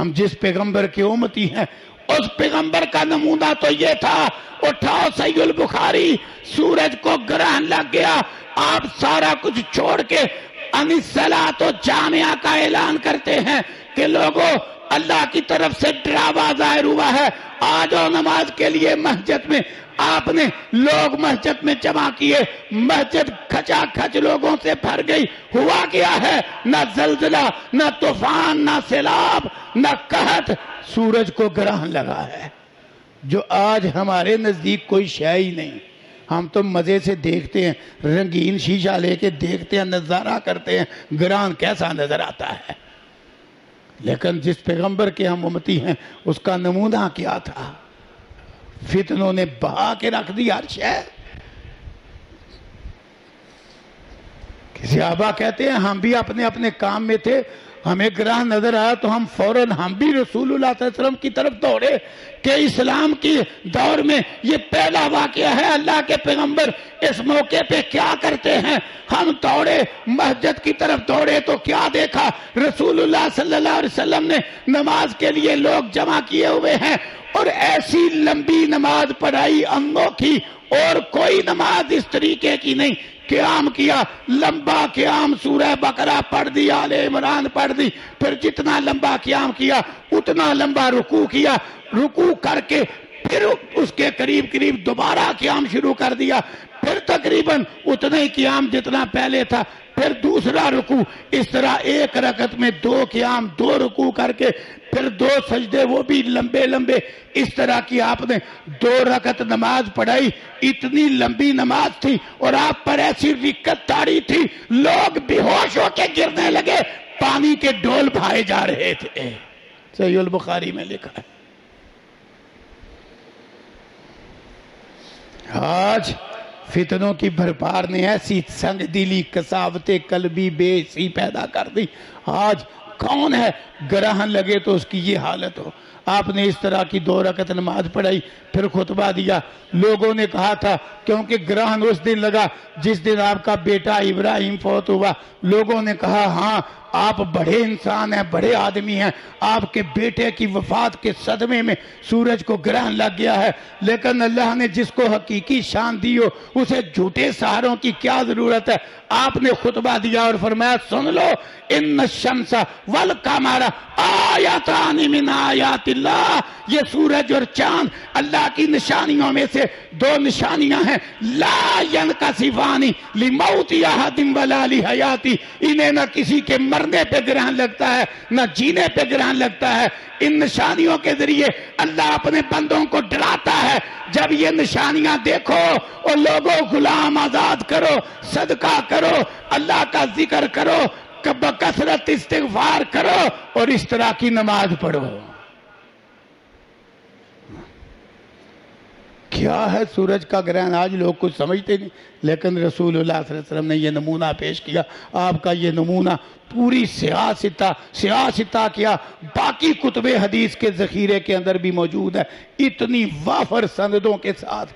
ہم جس پیغمبر کے امتی ہیں اس پیغمبر کا نمونہ تو یہ تھا، اٹھاؤ صحیح البخاری، سورج کو گرہن لگ گیا، آپ سارا کچھ چھوڑ کے الصلاۃ جامعہ کا اعلان کرتے ہیں کہ لوگوں اللہ کی طرف سے ڈراوا ظاہر ہوا ہے، آ جاؤ نماز کے لیے مسجد میں۔ آپ نے لوگ مسجد میں جمع کیے، مسجد کھچا کھچ لوگوں سے بھر گئی، ہوا کیا ہے؟ نہ زلزلہ، نہ طوفان، نہ سیلاب، نہ قحط، سورج کو گرہن لگا ہے، جو آج ہمارے نزدیک کوئی شے ہی نہیں۔ ہم تو مزے سے دیکھتے ہیں، رنگین شیشہ لے کے دیکھتے ہیں، نظارہ کرتے ہیں گرہن کیسا نظر آتا ہے، لیکن جس پیغمبر کے ہم امتی ہیں اس کا نمونہ کیا تھا؟ فتنوں نے بہا کے رکھ دی ہر شے۔ کسی صحابہ کہتے ہیں ہم بھی اپنے اپنے کام میں تھے، ہمیں گرہن نظر آیا تو ہم بھی رسول اللہ صلی اللہ علیہ وسلم کی طرف دوڑے کہ اسلام کی دور میں یہ پہلا واقعہ ہے، اللہ کے پیغمبر اس موقع پہ کیا کرتے ہیں؟ ہم دوڑے، مسجد کی طرف دوڑے تو کیا دیکھا؟ رسول اللہ صلی اللہ علیہ وسلم نے نماز کے لیے لوگ جمع کیے ہوئے ہیں، اور ایسی لمبی نماز پڑھائی انوکھی، اور کوئی نماز اس طریقے کی نہیں۔ قیام کیا، لمبا قیام، سورہ بقرہ پڑھ دی، آل عمران پڑھ دی، پھر جتنا لمبا قیام کیا اتنا لمبا رکوع کیا، رکوع کر کے پھر اس کے قریب قریب دوبارہ قیام شروع کر دیا، پھر تقریباً اتنا ہی قیام جتنا پہلے تھا، پھر دوسرا رکوع، اس طرح ایک رکعت میں 2 قیام 2 رکوع کر کے پھر 2 سجدے وہ بھی لمبے لمبے، اس طرح کی آپ نے 2 رکعت نماز پڑھائی۔ اتنی لمبی نماز تھی اور آپ پر ایسی رکت تاری تھی، لوگ بے ہوش ہو کے گرنے لگے، پانی کے ڈول بہائے جا رہے تھے۔ صحیح البخاری میں لکھا ہے۔ آج فتنوں کی بھرپار نے ایسی سنگ دلی، کساوت قلبی بے حسی پیدا کر دی۔ آج کون ہے گرہن لگے تو اس کی یہ حالت ہو؟ آپ نے اس طرح کی 2 رکعت نماز پڑھائی، پھر خطبہ دیا، لوگوں نے کہا تھا کیونکہ گرہن اس دن لگا جس دن آپ کا بیٹا ابراہیم فوت ہوا، لوگوں نے کہا ہاں آپ بڑے انسان ہیں، بڑے آدمی ہیں، آپ کے بیٹے کی وفات کے صدمے میں سورج کو گرہن لگ گیا ہے، لیکن اللہ نے جس کو حقیقی شان دی ہو اسے جھوٹے سہاروں کی کیا ضرورت ہے؟ آپ نے خطبہ دیا اور فرمایا سن لو، ان الشمس والقمر آیاتان من آیات اللہ، یہ سورج اور چاند اللہ کی نشانیوں میں سے 2 نشانیاں ہیں، لا ینکسفان لموت احد ولا لحیاتی، انہیں نہ کسی کے مرنے پہ گرہن لگتا ہے نہ جینے پہ گرہن لگتا ہے۔ ان نشانیوں کے ذریعے اللہ اپنے بندوں کو ڈراتا ہے، جب یہ نشانیاں دیکھو اور لوگوں غلام آزاد کرو، صدقہ کرو، اللہ کا ذکر کرو، بکثرت استغفار کرو اور اس طرح کی نماز پڑھو۔ کیا ہے سورج کا گرہن؟ آج لوگ کچھ سمجھتے نہیں، لیکن رسول اللہ صلی اللہ علیہ وسلم نے یہ نمونہ پیش کیا۔ آپ کا یہ نمونہ پوری سیاستہ کیا، باقی کتب حدیث کے ذخیرے کے اندر بھی موجود ہے، اتنی وافر سندوں کے ساتھ۔